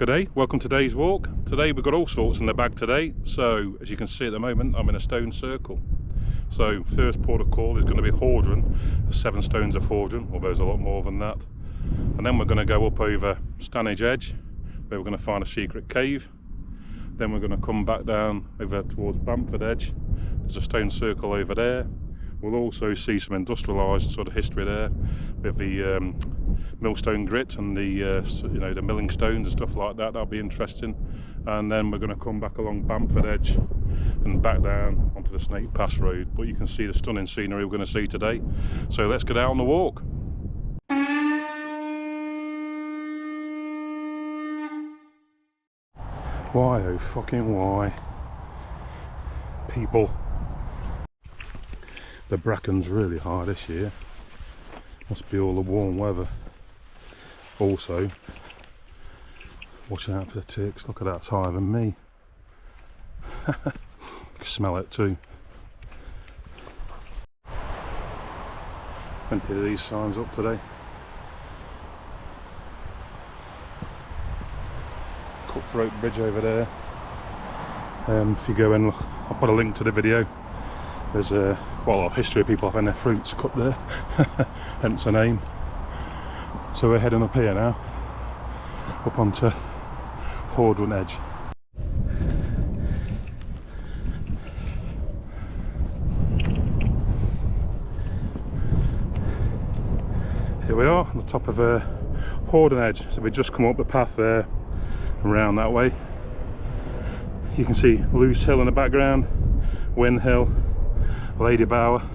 Good day, welcome to today's walk. Today we've got all sorts in the bag today. So as you can see at the moment, I'm in a stone circle. So first port of call is going to be Hordron, the 7 Stones of Hordron, although there's a lot more than that. And then we're going to go up over Stanage Edge, where we're going to find a secret cave. Then we're going to come back down over towards Bamford Edge. There's a stone circle over there. We'll also see some industrialised sort of history there with the millstone grit and the the milling stones and stuff like that. That'll be interesting. And then we're going to come back along Bamford Edge and back down onto the Snake Pass Road. But you can see the stunning scenery we're going to see today. So let's get out on the walk. Why, oh fucking why? People. The bracken's really high this year. Must be all the warm weather. Also, watch out for the ticks. Look at that, it's higher than me. You can smell it too. Plenty of these signs up today. Cutthroat Bridge over there. If you go in, I'll put a link to the video. There's quite a lot of history of people having their fruits cut there, hence the name. So we're heading up here now, up onto Hordron Edge. Here we are on the top of Hordron Edge. So we just come up the path there, around that way. You can see Loose Hill in the background, Win Hill, Ladybower.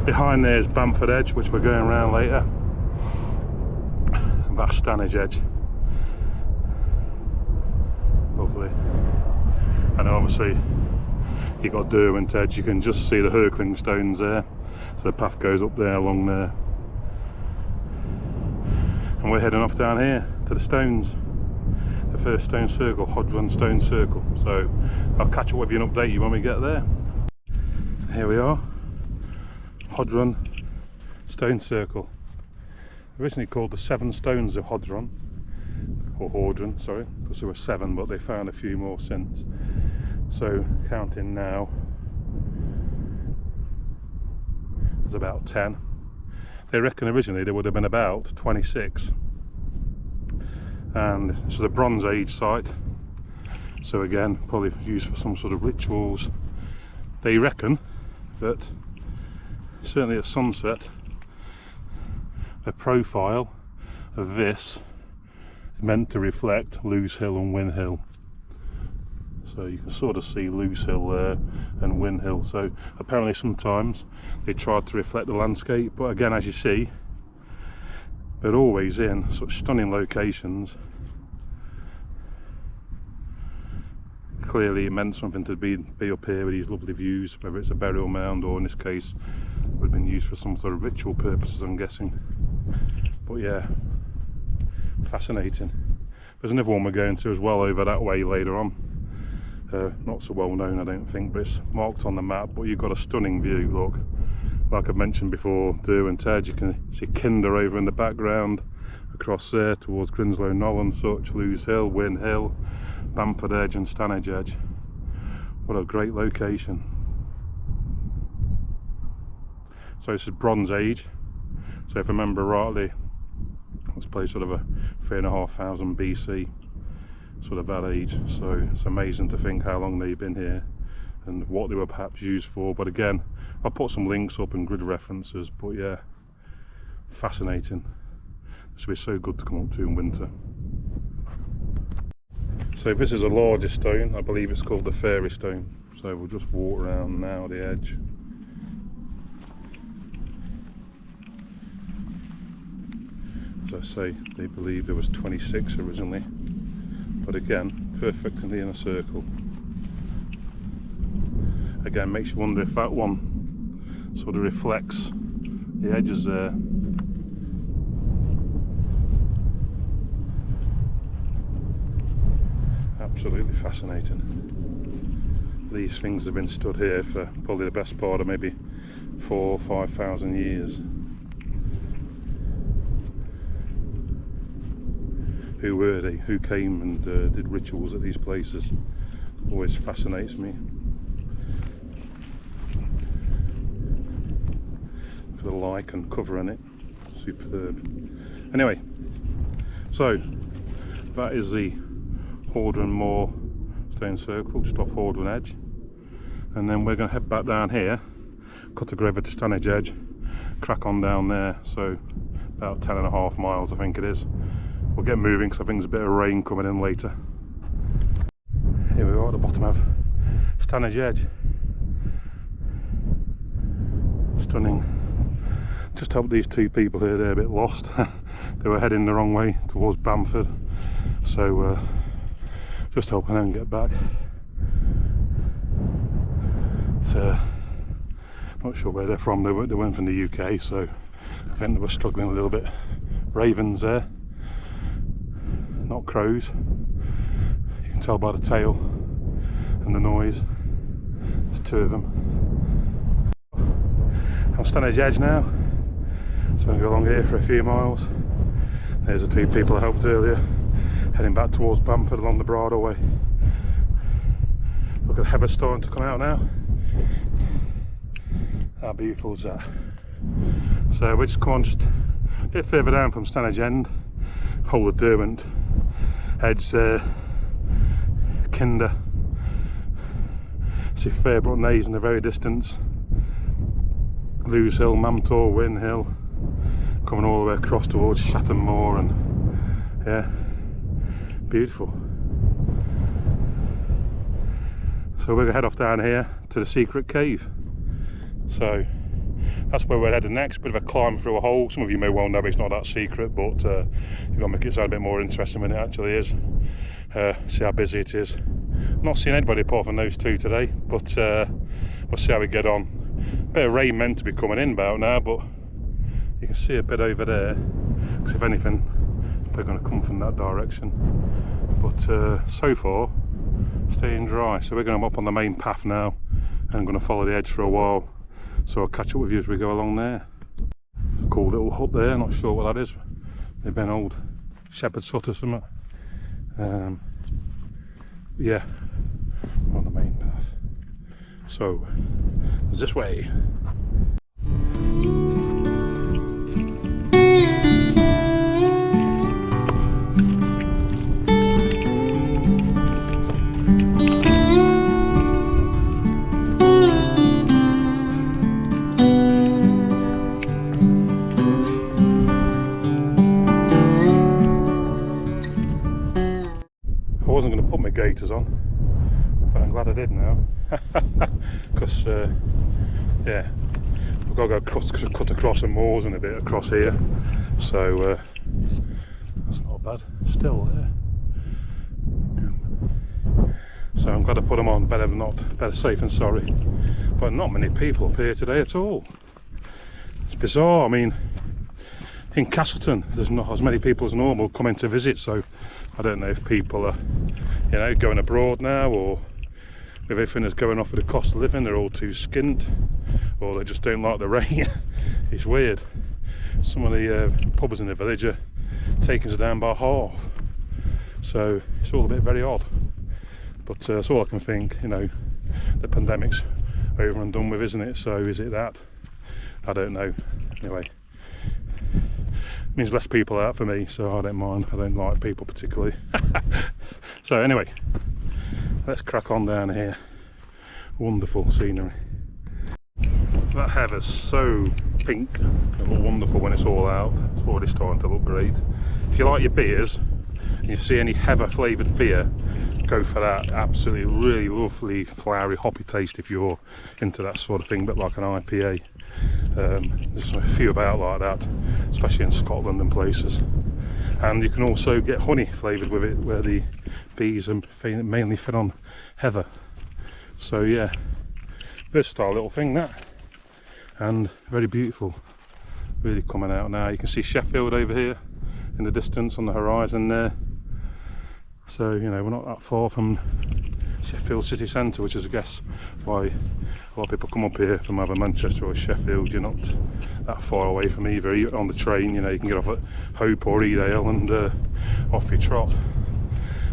Behind there is Bamford Edge, which we're going around later. And that's Stanage Edge. Lovely. And obviously you've got Derwent Edge. You can just see the hurtling stones there. So the path goes up there along there. And we're heading off down here to the stones. The first stone circle, Hordron Stone Circle. So I'll catch up with you and update you when we get there. Here we are, Hordron Stone Circle. Originally called the 7 Stones of Hordron, or Hordron, sorry, because there were 7, but they found a few more since. So counting now, there's about 10. They reckon originally there would have been about 26. And this is a Bronze Age site, so again probably used for some sort of rituals. They reckon that certainly at sunset the profile of this is meant to reflect Loose Hill and Win Hill. So you can sort of see Loose Hill there and Win Hill. So apparently sometimes they tried to reflect the landscape, but again, as you see, they're always in such stunning locations. Clearly it meant something to be up here with these lovely views, whether it's a burial mound or in this case would have been used for some sort of ritual purposes, I'm guessing. But yeah, fascinating. There's another one we're going to as well over that way later on. Not so well known I don't think, but it's marked on the map, but you've got a stunning view. Look, like I mentioned before, Derwent Edge, you can see Kinder over in the background, across there towards Gritstone Knoll and such, Loose Hill, Win Hill, Bamford Edge and Stanage Edge. What a great location. So this is Bronze Age, so if I remember rightly, let's play sort of a 3,500 BC, sort of that age. So it's amazing to think how long they've been here and what they were perhaps used for. But again, I'll put some links up and grid references, but yeah, fascinating. This will be so good to come up to in winter. So this is a larger stone, I believe it's called the Fairy Stone. So we'll just walk around now the edge. As I say, they believe there was 26 originally, but again, perfect in the inner circle. Again, makes you wonder if that one sort of reflects the edges there. Absolutely fascinating. These things have been stood here for probably the best part of maybe 4,000 or 5,000 years. who were they, who came and did rituals at these places. Always fascinates me. Look at the lichen covering it, superb. Anyway, so that is the Hordron Moor stone circle just off Hordron Edge, and then we're going to head back down here, cut a over to Stanage Edge, crack on down there. So about 10.5 miles I think it is. We'll get moving because I think there's a bit of rain coming in later. Here we are at the bottom of Stanage Edge. Stunning. Just hope these two people here, they're a bit lost. They were heading the wrong way towards Bamford, so just hoping I don't get back. So not sure where they're from. They weren't from the UK, so I think they were struggling a little bit. Ravens there, not crows. You can tell by the tail and the noise. There's two of them. I'm Stanage Edge now, so I'm going to go along here for a few miles. There's the two people I helped earlier, heading back towards Bamford along the Bridle Way. Look at the heather starting to come out now. How beautiful is that? So we just come on just a bit further down from Stanage End, whole of Derwent Edge there, Kinder, see Fairbrook Naze in the very distance, Lewes Hill, Mamtor, Win Hill, coming all the way across towards Shatton Moor, and yeah, beautiful. So we're going to head off down here to the secret cave. So that's where we're heading next. Bit of a climb through a hole. Some of you may well know it's not that secret, but you've got to make it sound a bit more interesting than it actually is. See how busy it is. Not seeing anybody apart from those two today, but we'll see how we get on. Bit of rain meant to be coming in about now, but you can see a bit over there, because if anything they're going to come from that direction. But so far staying dry. So we're going up on the main path now, and I'm going to follow the edge for a while, so I'll catch up with you as we go along there. It's a cool little hut there, not sure what that is. Maybe an old shepherd's hut or something. Yeah, on the main path. So it's this way. I wasn't going to put my gaiters on, but I'm glad I did now, because yeah, we've got to go cut across the moors and a bit across here, so that's not bad. Still there. So I'm glad I put them on. Better safe than sorry. But not many people up here today at all. It's bizarre. I mean, in Castleton there's not as many people as normal coming to visit, so I don't know if people are, you know, going abroad now, or with everything that's going off with the cost of living, they're all too skint, or they just don't like the rain. It's weird. Some of the pubs in the village are taking us down by half, so it's all a bit very odd. But that's all I can think. You know, the pandemic's over and done with, isn't it? So is it that? I don't know. Anyway, means less people out for me, so I don't mind. I don't like people particularly. So anyway, let's crack on down here. Wonderful scenery. That heather's so pink. It'll look wonderful when it's all out. It's already starting to look great. If you like your beers and you see any heather flavoured beer, go for that. Absolutely really lovely flowery hoppy taste if you're into that sort of thing, a bit like an IPA. There's a few about like that, especially in Scotland and places. And you can also get honey flavoured with it, where the bees are mainly fed on heather. So yeah, versatile little thing that, and very beautiful. Really coming out now. You can see Sheffield over here in the distance on the horizon there. So you know, we're not that far from Sheffield city centre, which is I guess why a lot of people come up here from either Manchester or Sheffield. You're not that far away from either. On the train, you know, you can get off at Hope or Edale and off your trot,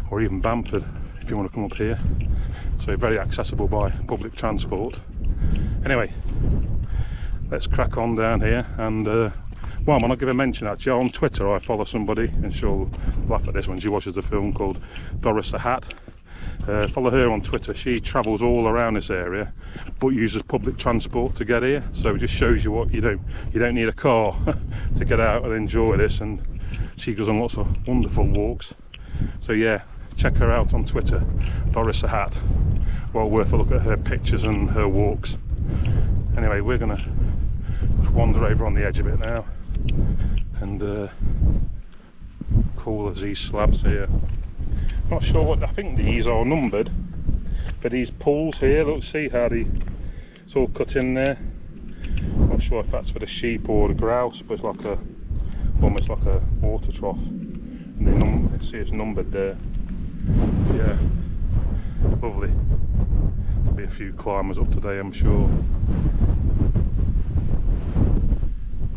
or even Bamford if you want to come up here. So very accessible by public transport. Anyway, let's crack on down here. And well, I'm not give a mention actually. On Twitter I follow somebody, and she'll laugh at this when she watches the film, called Doris the Hat. Follow her on Twitter. She travels all around this area but uses public transport to get here, so it just shows you what you do. You don't need a car to get out and enjoy this, and she goes on lots of wonderful walks. So yeah, check her out on Twitter, Doris the Hat. Well worth a look at her pictures and her walks. Anyway, we're gonna just wander over on the edge a bit now and call as these slabs here. Not sure what, I think these are numbered, but these pools here, look, see how it's all cut in there. Not sure if that's for the sheep or the grouse, but it's like almost like a water trough, and they see it's numbered there. Yeah, lovely. There'll be a few climbers up today, I'm sure,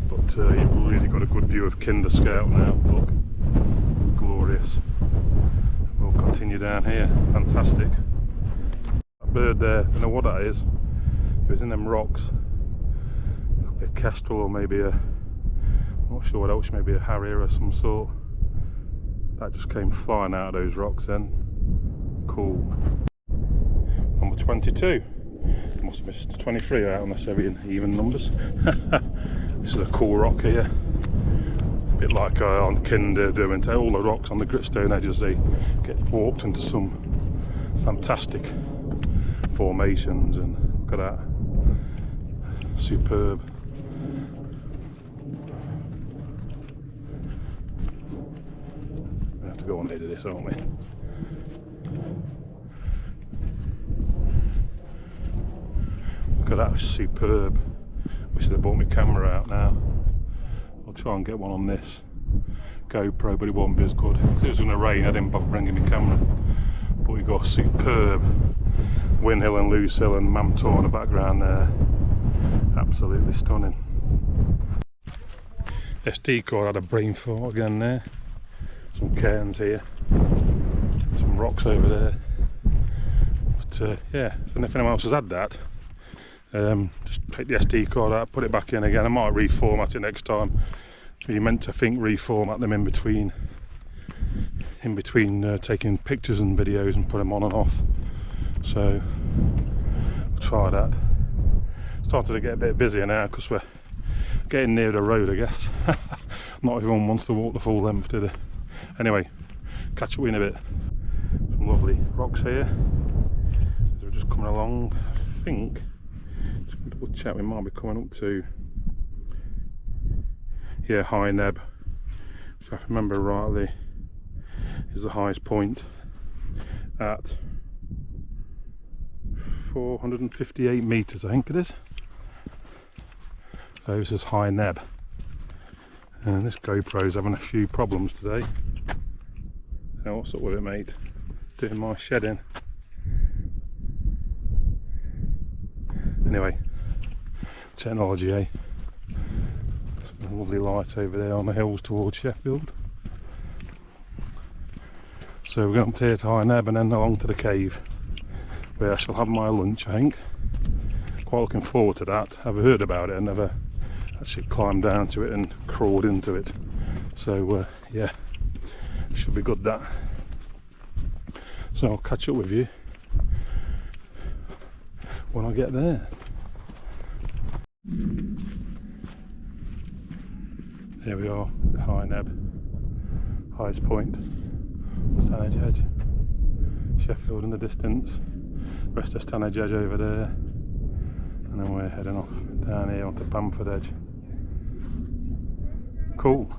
but you've really got a good view of Kinder Scout now. Look, glorious. We'll continue down here. Fantastic. That bird there, I don't know what that is. It was in them rocks. Could be a kestrel, or maybe I'm not sure what else, maybe a harrier of some sort. That just came flying out of those rocks then. Cool. Number 22. I must have missed 23 out unless they're in even numbers. This is a cool rock here. A bit like on Kinder, Derwent, all the rocks on the Gritstone Edges, they get warped into some fantastic formations, and look at that, superb. We have to go on into this, aren't we? Look at that, superb. Wish they'd brought my camera out now. I'll try and get one on this GoPro, but it won't be as good because it was going to rain. I didn't bother bringing my camera, but we got superb Windhill and Lewes Hill and Mamtor in the background there. Absolutely stunning. SD card had a brain fart again there. Some cairns here, some rocks over there. But yeah, if anyone else has had that, just take the SD card out, put it back in again. I might reformat it next time. You meant to think reformat them in between taking pictures and videos and put them on and off. So we'll try that. Started to get a bit busier now because we're getting near the road, I guess. Not everyone wants to walk the full length, do they? Anyway, catch up with you in a bit. Some lovely rocks here as we're just coming along. I think, just going to double check, we might be coming up to, yeah, High Neb, if I remember rightly, is the highest point at 458 metres, I think it is. So this is High Neb, and this GoPro's having a few problems today. Now what's up with it, mate? Doing my shedding. Anyway, technology, eh? Some lovely light over there on the hills towards Sheffield. So we're going up here to High Neb and then along to the cave, where I shall have my lunch, I think. Quite looking forward to that. I've heard about it and never actually climbed down to it and crawled into it. So yeah, should be good, that. So I'll catch up with you when I get there. There we are, the High Neb, highest point, Stanage Edge, Sheffield in the distance, rest of Stanage Edge over there, and then we're heading off down here onto Bamford Edge. Cool.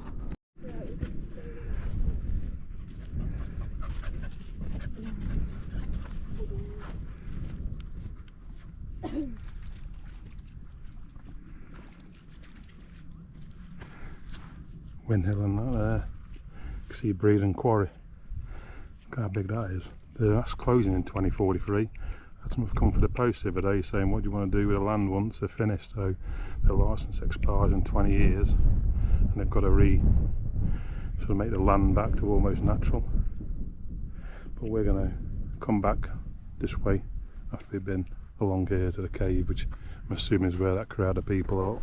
Windhill and that there. You can see Breed and Quarry. Look how big that is. That's closing in 2043. Had someone come for the post the other day saying, what do you want to do with the land once they're finished? So their licence expires in 20 years and they've got to sort of make the land back to almost natural. But we're going to come back this way after we've been along here to the cave, which I'm assuming is where that crowd of people are.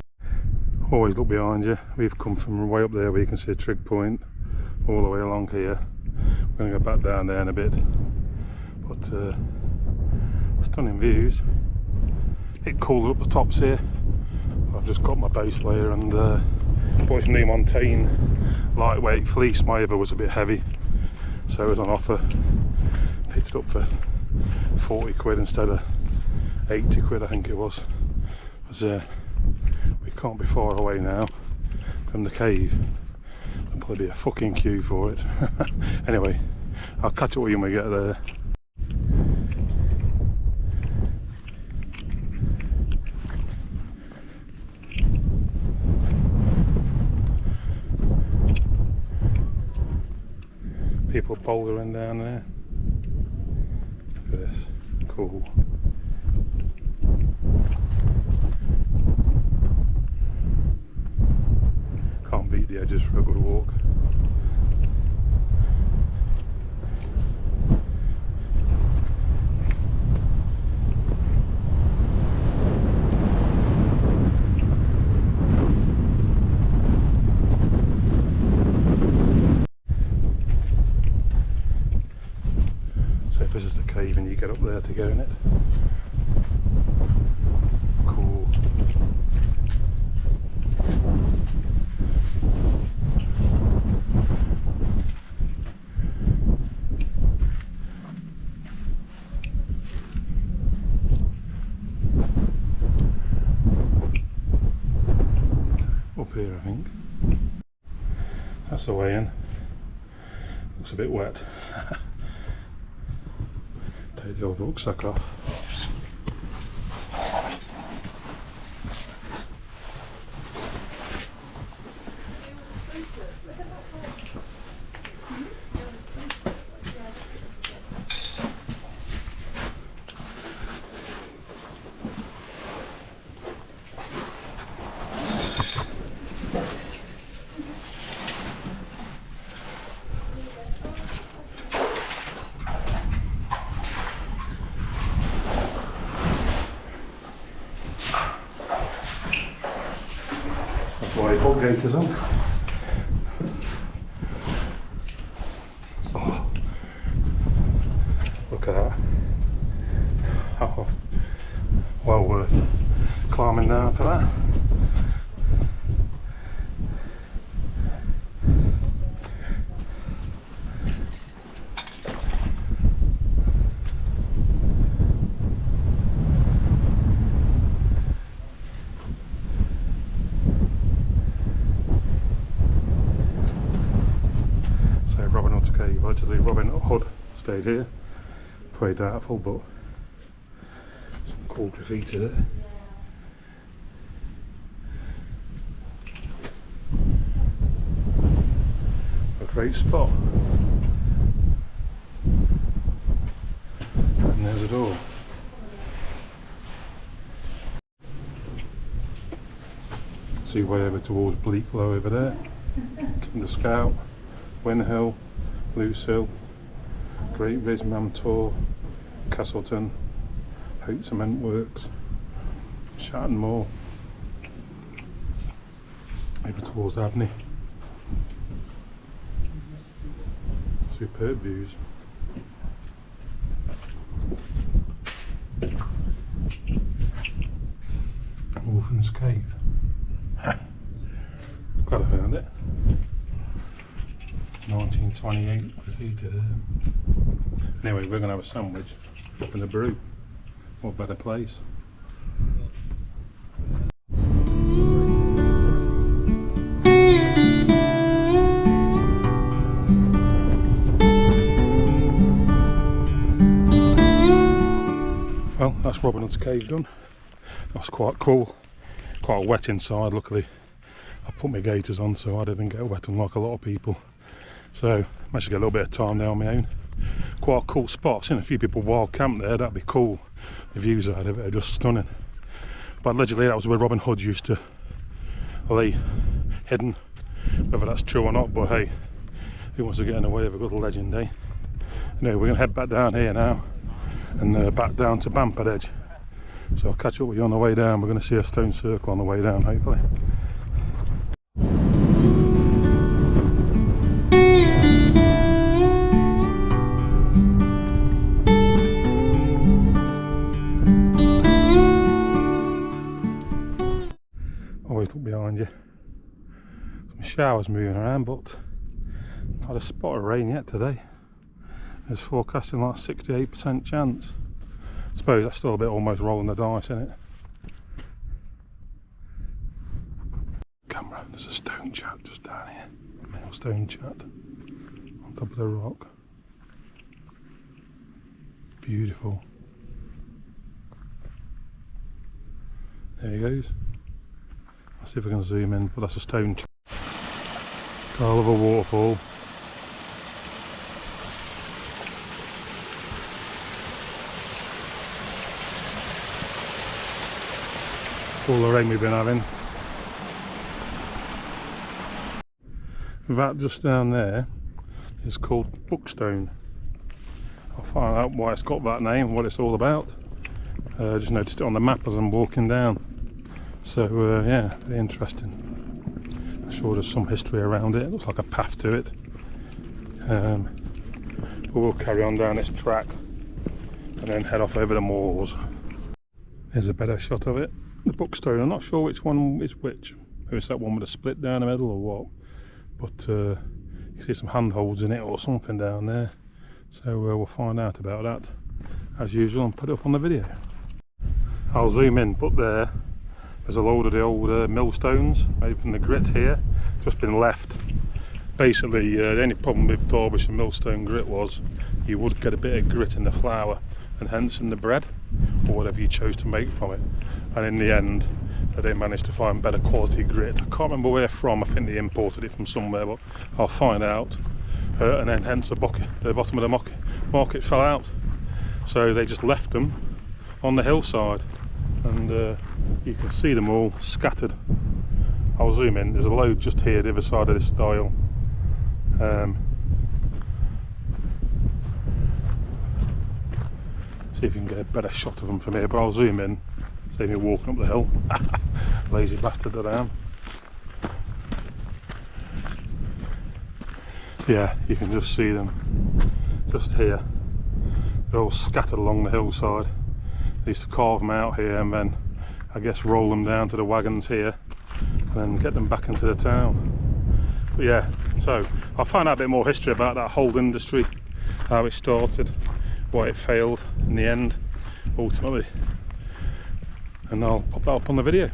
Always look behind you. We've come from way up there where you can see a trig point all the way along here. We're going to go back down there in a bit, but stunning views. A bit cooler up the tops here. I've just got my base layer and bought some new Montaigne lightweight fleece. My other was a bit heavy, so it was on offer. Picked it up for 40 quid instead of 80 quid I think it was. Because we can't be far away now from the cave. There'll probably be a fucking queue for it. Anyway, I'll catch up with you when we get there. People bouldering down there. Look at this, cool. Can't beat the edges for a good walk. This is the cave and you get up there to go in it. Cool. Up here I think. That's the way in. Looks a bit wet. Take the old rucksack off. Why put gaiters on? Oh, look at that. Oh, well worth climbing down for that. Actually, Robin Hood stayed here. Very doubtful, but some cool graffiti there. A great spot. And there's a door. See way over towards Bleaklow over there. The Scout, Winhill, Loose Hill, Great Risman Tor, Castleton, Hope Cement Works, Shatton Moor, over towards Abney. Superb views. Wolfen's Cave. Glad I found it. 1928 graffiti there. Anyway, we're going to have a sandwich up in the brew. What better place? Well, that's Robin Hood's Cave done. That was quite cool. Quite wet inside, luckily. I put my gaiters on so I didn't get wet unlike a lot of people. So, managed to get a little bit of time there on my own. quite a cool spot. I've seen a few people wild camp there. That'd be cool. The views out of it are just stunning. But allegedly that was where Robin Hood used to lay hidden. Whether that's true or not, but hey, who wants to get in the way of a good legend, eh? Anyway, we're going to head back down here now and back down to Bamford Edge. So I'll catch up with you on the way down. We're going to see a stone circle on the way down, hopefully. Always look behind you. Some showers moving around, but not a spot of rain yet today. It's forecasting like 68% chance. I suppose that's still a bit almost rolling the dice, isn't it? Camera, there's a stone chat just down here. Millstone chat on top of the rock. Beautiful. There he goes. I'll see if I can zoom in, but that's a stone chat. I love a waterfall. All the rain we've been having. That just down there is called Buckstone. I'll find out why it's got that name, what it's all about. Just noticed it on the map as I'm walking down. So yeah, very interesting. I'm sure there's some history around it. It looks like a path to it. But we'll carry on down this track and then head off over the moors. There's a better shot of it. The Buckstone, I'm not sure which one is which. Maybe it's that one with a split down the middle or what. But you see some handholds in it or something down there. So we'll find out about that as usual and put it up on the video. I'll zoom in, but there's a load of the old millstones made from the grit here, just been left. Basically the only problem with Derbyshire millstone grit was you would get a bit of grit in the flour and hence in the bread or whatever you chose to make from it, and in the end they managed to find better quality grit. I can't remember where from. I think they imported it from somewhere, but I'll find out. And then hence the bottom of the market fell out, so they just left them on the hillside, and you can see them all scattered. I'll zoom in. There's a load just here the other side of this stile. See if you can get a better shot of them from here, but I'll zoom in, save me walking up the hill. Lazy bastard that I am. Yeah, you can just see them just here. They're all scattered along the hillside. They used to carve them out here and then I guess roll them down to the wagons here and then get them back into the town. But yeah, so I'll find out a bit more history about that whole industry, how it started, why it failed in the end ultimately, and I'll pop that up on the video.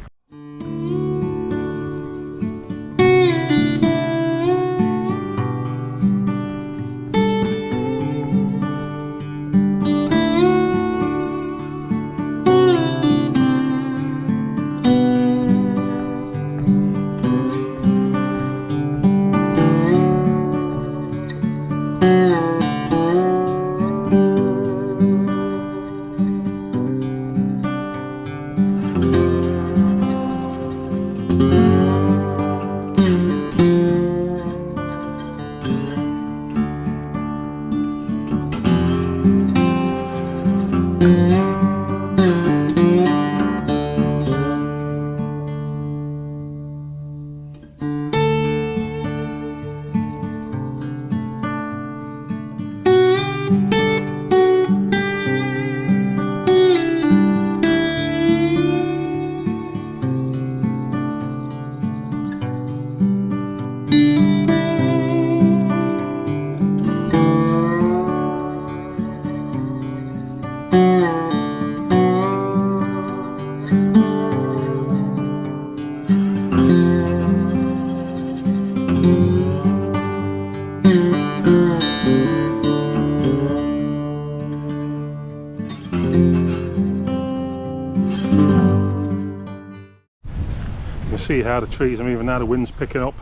See how the trees are moving now, the wind's picking up.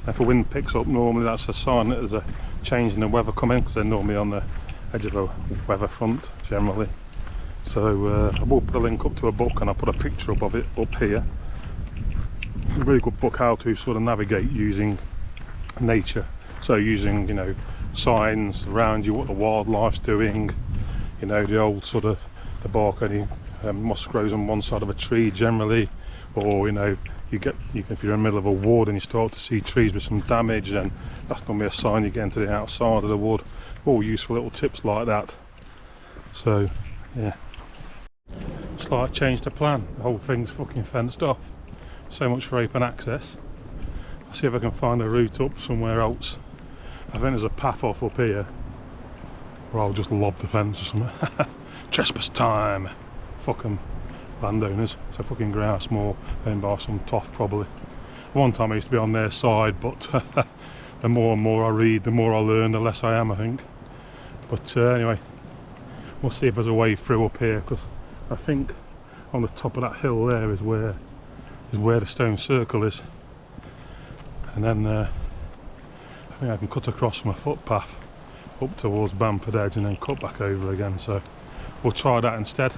If the wind picks up, normally that's a sign that there's a changing the weather coming, because they're normally on the edge of a weather front generally. So I will put a link up to a book, and I'll put a picture up of it up here. A really good book how to sort of navigate using nature, so using, you know, signs around you, what the wildlife's doing, you know, the old sort of the bark only moss grows on one side of a tree generally, or you know, if you're in the middle of a wood and you start to see trees with some damage, and that's normally a sign you get into the outside of the wood. All useful little tips like that. So yeah, slight change to plan. The whole thing's fucking fenced off. So much for open access. I'll see if I can find a route up somewhere else. I think there's a path off up here, or I'll just lob the fence or something. Trespass time. Fuck 'em, landowners. It's a fucking grouse moor owned by some toff probably. One time I used to be on their side, but the more and more I read, the more I learn, the less I am, I think. But anyway, we'll see if there's a way through up here, because I think on the top of that hill there is where the stone circle is. And then I think I can cut across from a footpath up towards Bamford Edge and then cut back over again. So we'll try that instead.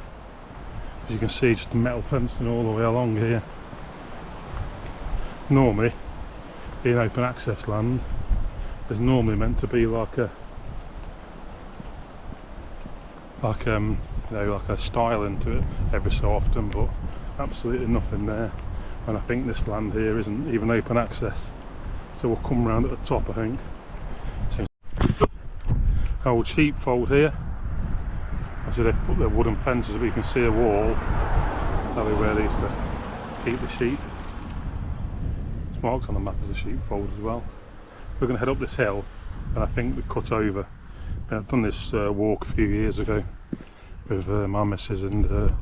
As you can see, just the metal fencing all the way along here. Normally, being open access land, there's normally meant to be like a stile into it every so often, but absolutely nothing there. And I think this land here isn't even open access, so we'll come round at the top, I think. So, old sheepfold here. I see they put their wooden fences, but you can see a wall. That'll be where they used to keep the sheep. It's marked on the map as a sheepfold as well. We're going to head up this hill, and I think we cut over. I've done this walk a few years ago with my missus and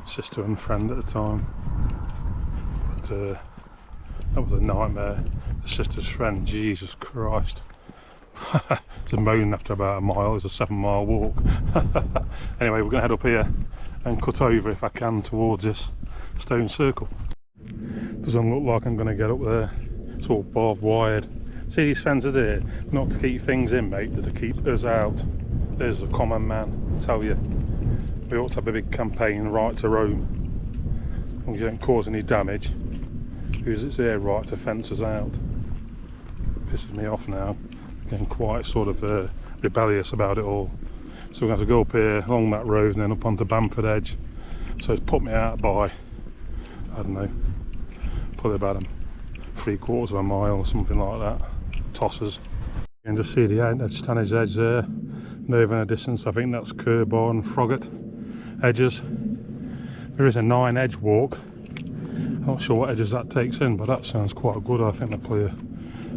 sister and friend at the time. But that was a nightmare. The sister's friend, Jesus Christ. It's a moan after about a mile. It's a 7-mile walk. Anyway, we're going to head up here and cut over if I can towards this stone circle. Doesn't look like I'm going to get up there. It's all barbed wired. See these fences here? Not to keep things in, mate, they're to keep us out. There's a common man, I tell you. We ought to have a big campaign, right to roam. As long as you don't cause any damage. Because it's their right to fence us out. Pisses me off now. Getting quite sort of rebellious about it all. So we're going to have to go up here along that road and then up onto Bamford Edge. So it's put me out by, I don't know, probably about 3/4 of a mile or something like that. Tosses. You can just see the Stanage Edge there. Over in the distance, I think that's Kerbar and Froggatt edges. There is a 9 edge walk. I'm not sure what edges that takes in, but that sounds quite good. I think they play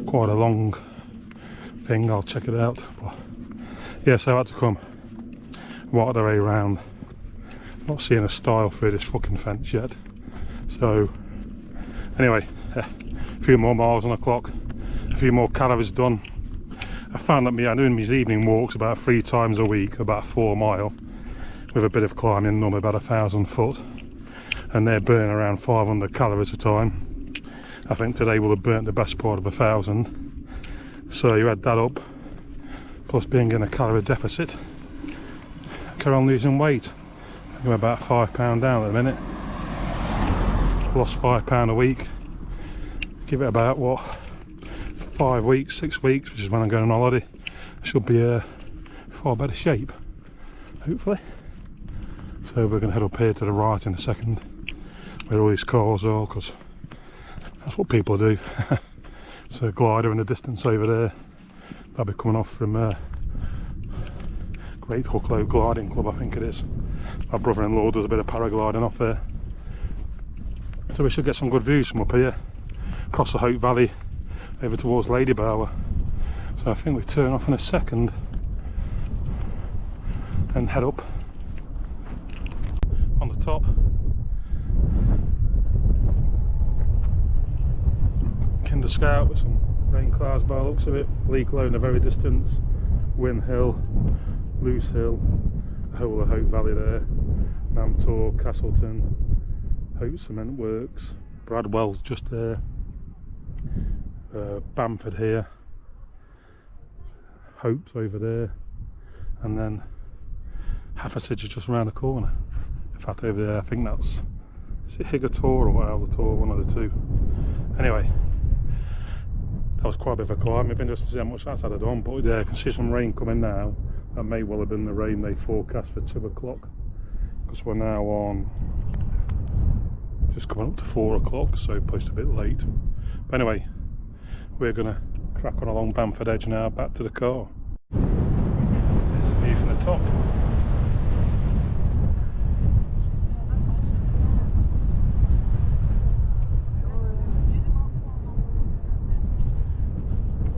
quite a long thing. I'll check it out. But yeah, so I had to come right the way around. Not seeing a stile through this fucking fence yet. So anyway, a few more miles on the clock, a few more calories done. I found that I'm doing these evening walks about 3 times a week, about 4 mile, with a bit of climbing, normally about 1,000 foot, and they're burning around 500 calories a time. I think today will have burnt the best part of 1,000. So you add that up, plus being in a calorie deficit, carry on losing weight. I'm about £5 down at the minute. Lost £5 a week. Give it about what, 5 weeks, 6 weeks, which is when I'm going on holiday. I should be far better shape, hopefully. So we're going to head up here to the right in a second, where all these cars are, because that's what people do. It's a glider in the distance over there. That'll be coming off from Great Hucklow Gliding Club, I think it is. My brother-in-law does a bit of paragliding off there. So we should get some good views from up here, across the Hope Valley, over towards Ladybower. So I think we turn off in a second and head up on the top. Kinder Scout with some rain clouds by the looks of it, Leak Low in the very distance, Win Hill, Loose Hill, the whole of Hope Valley there, Namtor, Castleton, Hope Cement Works, Bradwell's just there, Bamford here, Hope's over there, and then Haversidge is just around the corner. In fact, over there, I think that's, is it Higator or Aldator, one of the two. Anyway, that was quite a bit of a climb. It'd been interesting to see how much that's added on, but yeah, I can see some rain coming now. That may well have been the rain they forecast for 2 o'clock, because we're now on just coming up to 4 o'clock, so post a bit late. But anyway, we're gonna crack on along Bamford Edge now, back to the car. There's a view from the top.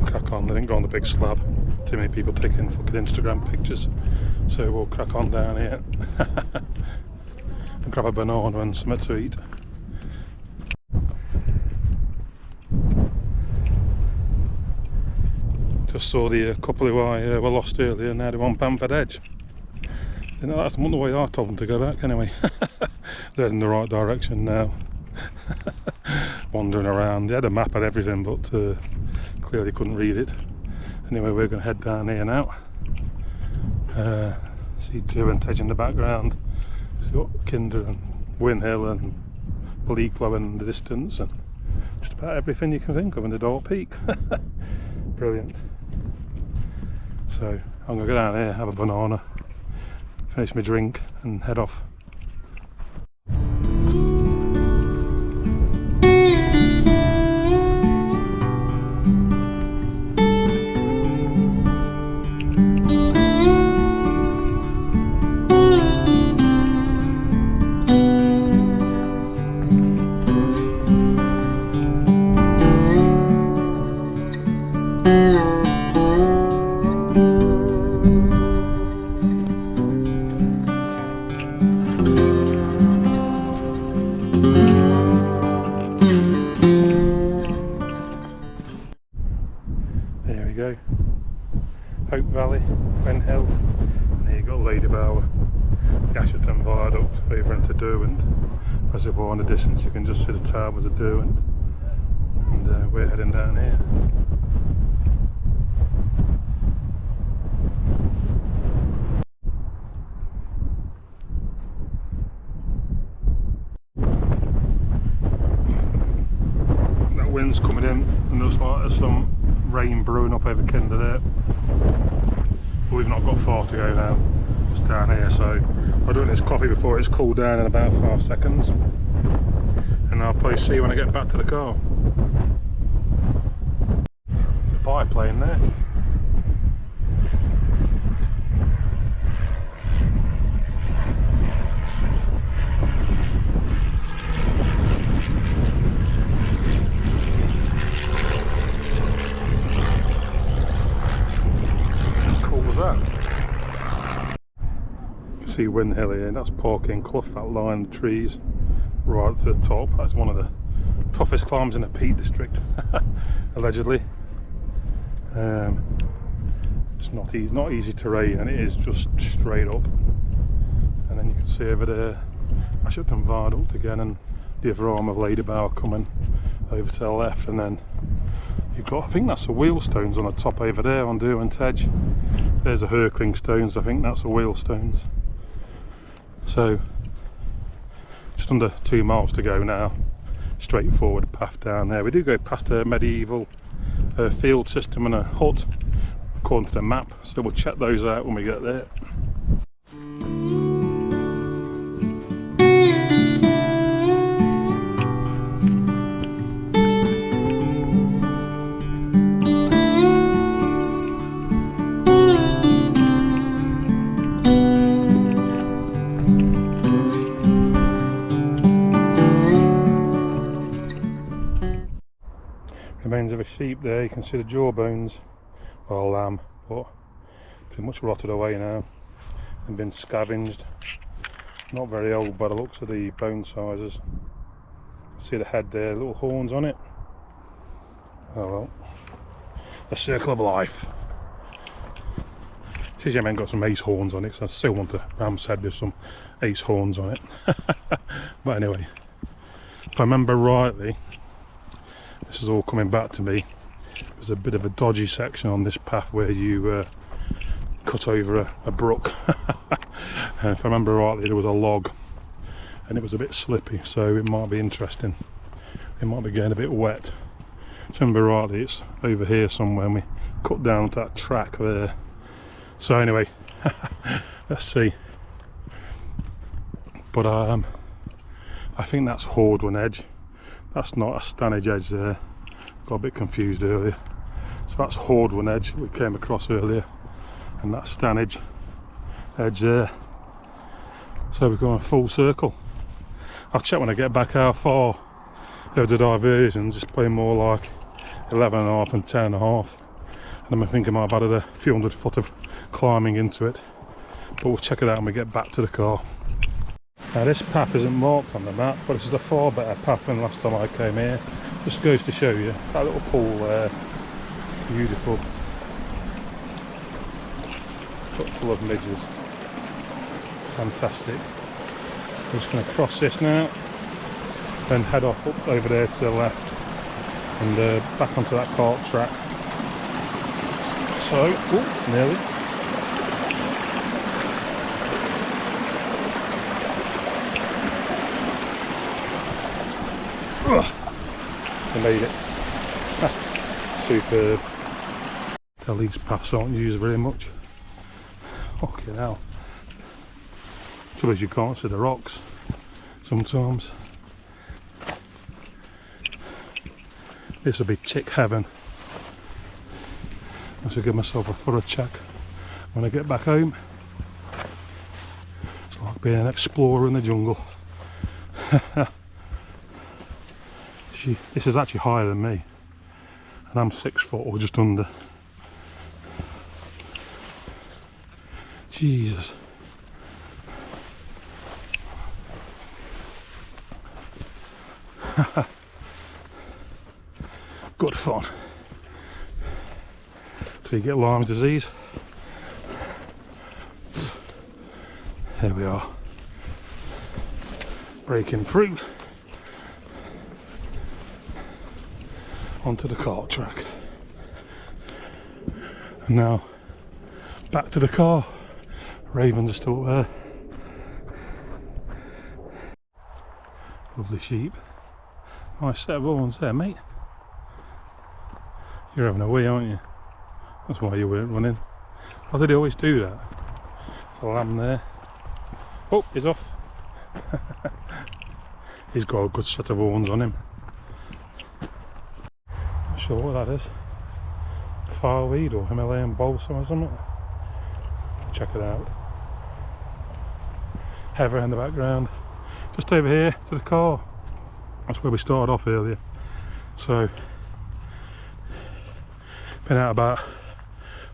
Crack on, they didn't go on the big slab. Too many people taking fucking Instagram pictures, so we'll crack on down here and grab a banana and something to eat. Just saw the couple who I were lost earlier, now they're on Bamford Edge. You know, that's not the way I told them to go back anyway. They're in the right direction now. Wandering around, they had a map and everything, but clearly couldn't read it. Anyway, we're going to head down here now. See Derwent Edge in the background. So you've got Kinder and Winhill and Bleaklow in the distance, and just about everything you can think of in the Dark Peak. Brilliant. So I'm going to go down here, have a banana, finish my drink and head off. Hope Valley, Winhill, and here you got Ladybower, Gasherton Viaduct over into Derwent Reservoir in the distance. You can just see the towers of Derwent, and we're heading down here. That wind's coming in, and looks like there's some rain brewing up over Kinder there. But we've not got far to go now, just down here, so I'll drink this coffee before it's cooled down in about 5 seconds, and I'll probably see you when I get back to the car. The biplane there. See Winhill here, that's Parking Clough, that line of trees right to the top. That's one of the toughest climbs in the Peak District, allegedly. It's not easy terrain, and it is just straight up. And then you can see over there Ashton Viaduct again, and the other arm of Ladybower coming over to the left, and then you've got, I think that's the Wheelstones on the top over there on Derwent Edge. There's the Hurkling Stones, I think that's the Wheelstones. So just under 2 miles to go now, straightforward path down there. We do go past a medieval field system and a hut according to the map, so we'll check those out when we get there. Remains of a sheep there, you can see the jawbones, or lamb, but pretty much rotted away now and been scavenged. Not very old by the looks of the bone sizes. See the head there, little horns on it. Oh well, the circle of life. She's got some ace horns on it, so I still want a ram's head with some ace horns on it. But anyway, if I remember rightly, this is all coming back to me. There's a bit of a dodgy section on this path where you cut over a brook. And if I remember rightly, there was a log and it was a bit slippy, so it might be interesting. It might be getting a bit wet. If I remember rightly, it's over here somewhere, and we cut down to that track there. So anyway, let's see. But I think that's Hordron Edge. That's not a Stanage Edge there. Got a bit confused earlier. So that's Hordron Edge we came across earlier, and that's Stanage Edge there. So we're going full circle. I'll check when I get back how far the diversions. It's probably more like 11.5 and 10.5. And I think I might have added a few hundred foot of climbing into it. But we'll check it out when we get back to the car. Now this path isn't marked on the map, but this is a far better path than last time I came here. Just goes to show you that little pool there. Beautiful. Full of midges. Fantastic. We're just going to cross this now, then head off up over there to the left and back onto that cart track. So, ooh, nearly. I made it. Superb. Tell these paths aren't used very much. Fucking hell. Trouble is you can't see the rocks sometimes. This will be chick heaven. I should give myself a thorough check when I get back home. It's like being an explorer in the jungle. This is actually higher than me, and I'm 6 foot or just under. Jesus. Good fun. Till you get Lyme disease. Here we are, breaking through onto the cart track. And now back to the car. Ravens are still there. Lovely sheep. Nice set of horns there, mate. You're having a wee, aren't you? That's why you weren't running. Why did he always do that? There's a lamb there. Oh, he's off. He's got a good set of horns on him. Not sure what that is. Fireweed or Himalayan balsam or something. Check it out. Heather in the background. Just over here to the car. That's where we started off earlier. So, been out about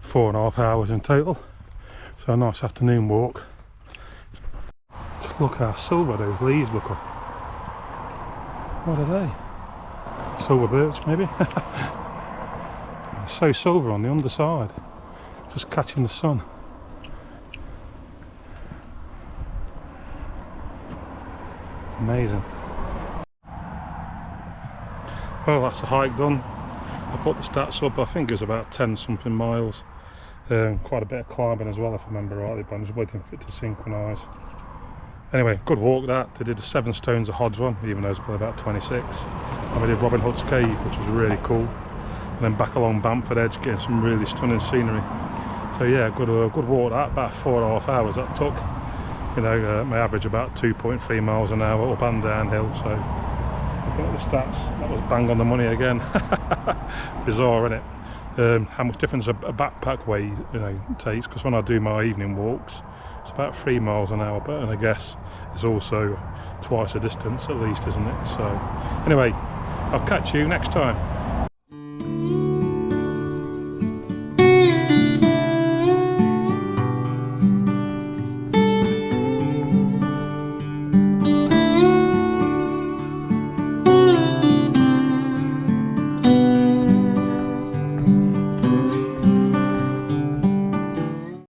4.5 hours in total. So a nice afternoon walk. Just look how silver those leaves look up. What are they? Silver birch maybe? So silver on the underside. Just catching the sun. Amazing. Well, that's the hike done. I put the stats up, I think it was about 10 something miles. Quite a bit of climbing as well if I remember rightly, but I'm just waiting for it to synchronise. Anyway, good walk that. I did the 7 Stones of Hordron, even though it's probably about 26. And we did Robin Hood's Cave, which was really cool. And then back along Bamford Edge, getting some really stunning scenery. So yeah, good walk that, about 4.5 hours that took. You know, my average about 2.3 miles an hour up and downhill, so looking at the stats, that was bang on the money again. Bizarre, isn't it? How much difference a backpack weight, you know, takes, because when I do my evening walks, it's about 3 miles an hour, but and I guess it's also twice the distance at least, isn't it? So anyway, I'll catch you next time.